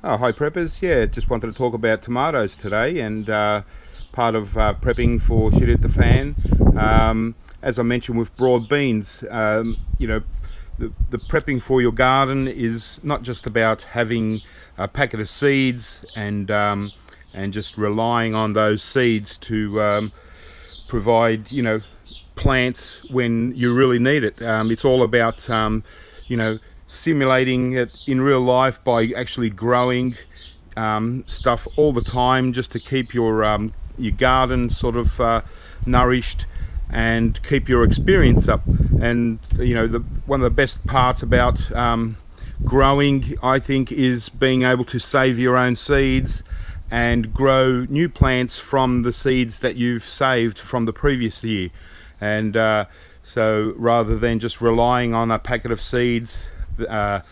Oh, hi preppers. Yeah, just wanted to talk about tomatoes today and part of prepping for shit at the fan. As I mentioned with broad beans, the prepping for your garden is not just about having a packet of seeds and just relying on those seeds to provide, plants when you really need it. It's all about, simulating it in real life by actually growing stuff all the time, just to keep your garden sort of nourished and keep your experience up. And one of the best parts about growing, I think, is being able to save your own seeds and grow new plants from the seeds that you've saved from the previous year. And so rather than just relying on a packet of seeds that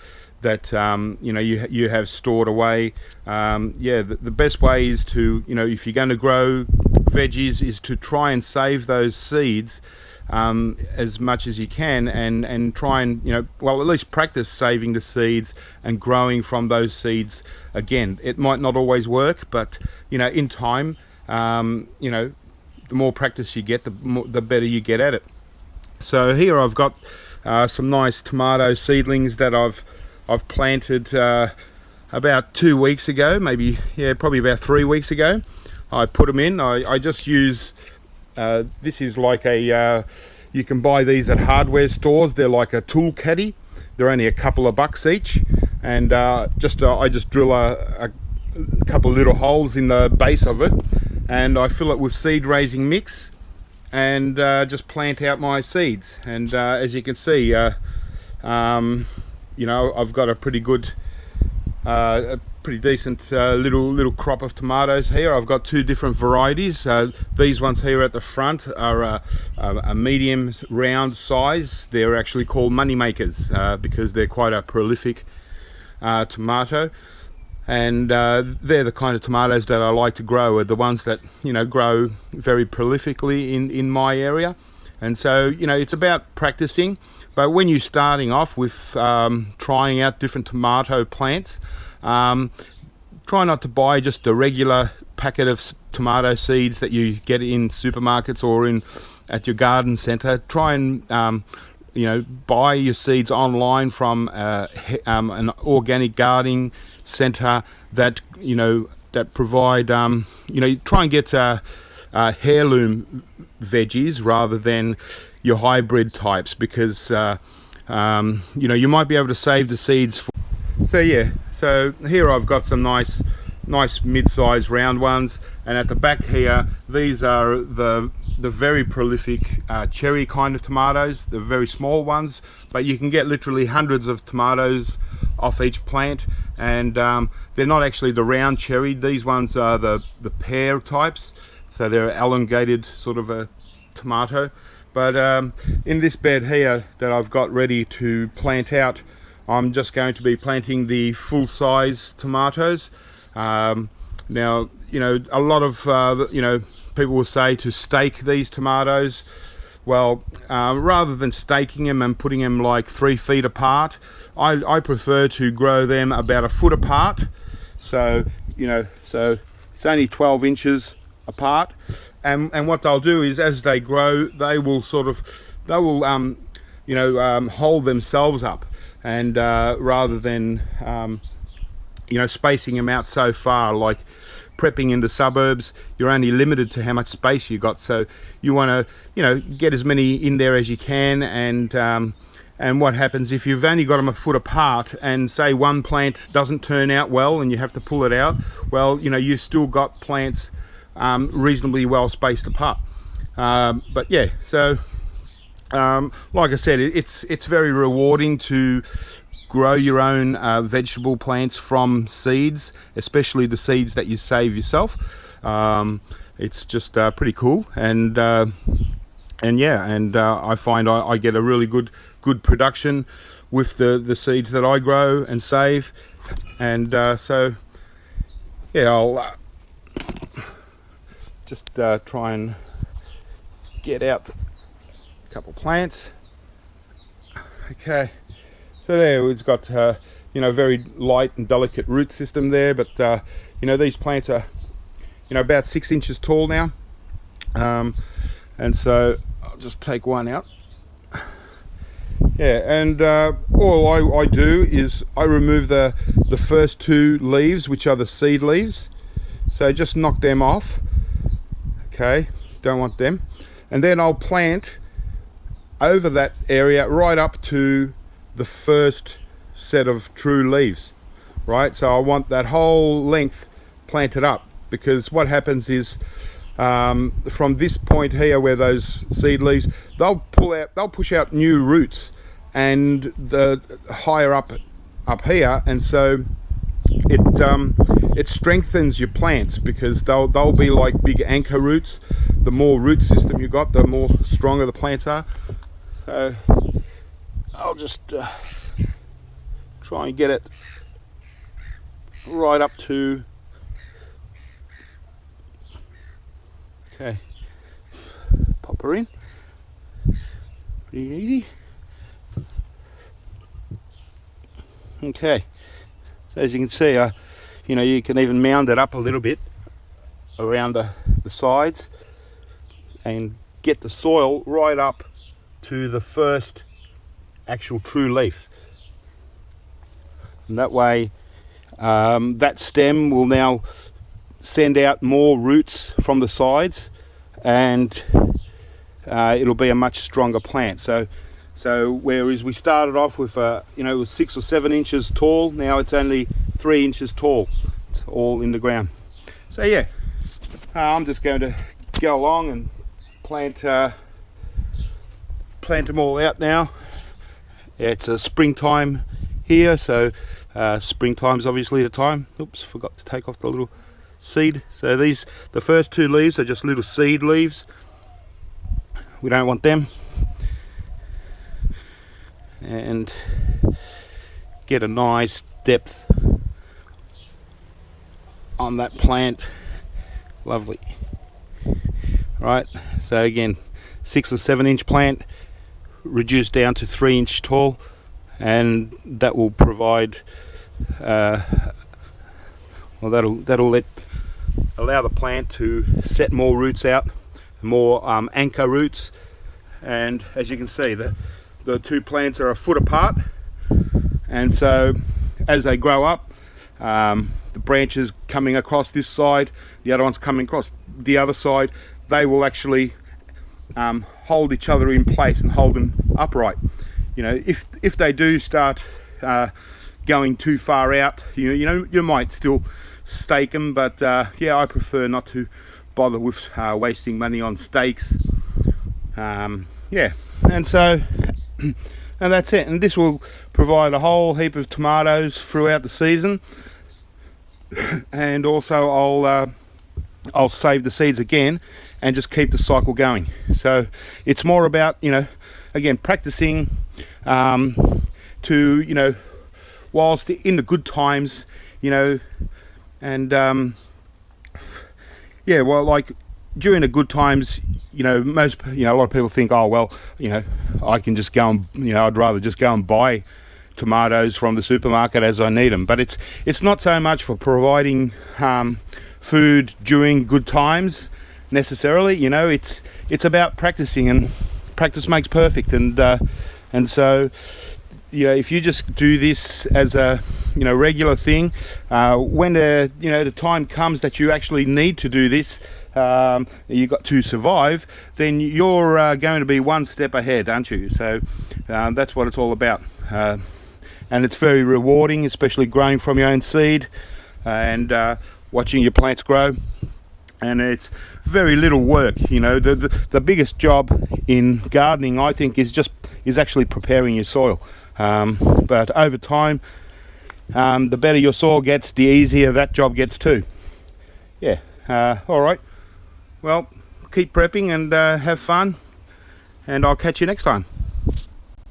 you have stored away, the best way is to, if you're going to grow veggies, is to try and save those seeds as much as you can, and try and at least practice saving the seeds and growing from those seeds again. It might not always work, but in time, the more practice you get, the better you get at it. So here I've got some nice tomato seedlings that I've planted about 2 weeks ago, probably about 3 weeks ago. I put them in. I just use this is like a you can buy these at hardware stores. They're like a tool caddy. They're only a couple of bucks each, and I just drill a couple of little holes in the base of it, and I fill it with seed raising mix, and just plant out my seeds. And as you can see, I've got a pretty good, a pretty decent little crop of tomatoes here. I've got two different varieties. These ones here at the front are a medium round size. They're actually called money makers because they're quite a prolific tomato. And they're the kind of tomatoes that I like to grow, are the ones that grow very prolifically in my area. And so it's about practicing. But when you're starting off with trying out different tomato plants, try not to buy just a regular packet of tomato seeds that you get in supermarkets or at your garden centre. Try and buy your seeds online from an organic gardening centre that provide try and get heirloom veggies rather than your hybrid types, because you might be able to save the seeds for. So here I've got some nice mid-sized round ones, and at the back here these are the very prolific cherry kind of tomatoes, the very small ones, but you can get literally hundreds of tomatoes off each plant. And they're not actually the round cherry. These ones are the pear types, so they're elongated sort of a tomato. But in this bed here that I've got ready to plant out, I'm just going to be planting the full-size tomatoes. Now, a lot of people will say to stake these tomatoes. Well, rather than staking them and putting them like 3 feet apart, I prefer to grow them about a foot apart. So so it's only 12 inches apart. And what they'll do is, as they grow, they will hold themselves up, and rather than spacing them out so far, like prepping in the suburbs, you're only limited to how much space you got. So you want to get as many in there as you can. And what happens if you've only got them a foot apart, and say one plant doesn't turn out well and you have to pull it out, well, you've still got plants reasonably well spaced apart. But yeah, so like I said, it's very rewarding to grow your own vegetable plants from seeds, especially the seeds that you save yourself. It's just pretty cool, and I find I get a really good production with the seeds that I grow and save. And so yeah, I'll just try and get out a couple plants. Okay, so there we've got you know, very light and delicate root system there, but you know, these plants are, you know, about 6 inches tall now. And so I'll just take one out. Yeah, and all I do is I remove the first 2 leaves, which are the seed leaves. So just knock them off. Okay, don't want them. And then I'll plant over that area right up to the first set of true leaves, right? So I want that whole length planted up, because what happens is from this point here where those seed leaves, they'll push out new roots, and the higher up here, and so it strengthens your plants, because they'll be like big anchor roots. The more root system you got, the more stronger the plants are. So I'll just try and get it right up to, okay, pop her in, pretty easy. Okay, so as you can see, you know, you can even mound it up a little bit around the sides and get the soil right up to the first actual true leaf. And that way, that stem will now send out more roots from the sides, and it'll be a much stronger plant. So whereas we started off with, you know, it was 6 or 7 inches tall, now it's only 3 inches tall. It's all in the ground. So yeah, I'm just going to go along and plant them all out now. Yeah, it's a springtime here, so springtime's obviously the time. Oops, forgot to take off the little seed. So the first 2 leaves are just little seed leaves. We don't want them. And get a nice depth on that plant. Lovely. Right, so again, 6 or 7 inch plant reduced down to 3 inch tall, and that will provide well, that'll allow the plant to set more roots out, more anchor roots. And as you can see, the 2 plants are a foot apart, and so as they grow up, the branches coming across this side, the other ones coming across the other side, they will actually hold each other in place and hold them upright. You know, if they do start going too far out, you know, you might still stake them, but yeah, I prefer not to bother with wasting money on stakes. Yeah, and so and that's it. And this will provide a whole heap of tomatoes throughout the season. And also I'll save the seeds again and just keep the cycle going. So it's more about, you know, again, practicing to, you know, whilst in the good times, you know, and yeah, well, like during the good times, you know, a lot of people think, oh well, you know, I can just go and, you know, I'd rather just go and buy tomatoes from the supermarket as I need them. But it's not so much for providing food during good times necessarily. You know, it's about practicing, and practice makes perfect. And so, you know, if you just do this as a, you know, regular thing, when the time comes that you actually need to do this, you got to survive, then you're going to be one step ahead, aren't you? So that's what it's all about, and it's very rewarding, especially growing from your own seed and watching your plants grow. And it's very little work. You know, the biggest job in gardening, I think, is actually preparing your soil. But over time, the better your soil gets, the easier that job gets too. Yeah. All right. Well, keep prepping and have fun, and I'll catch you next time.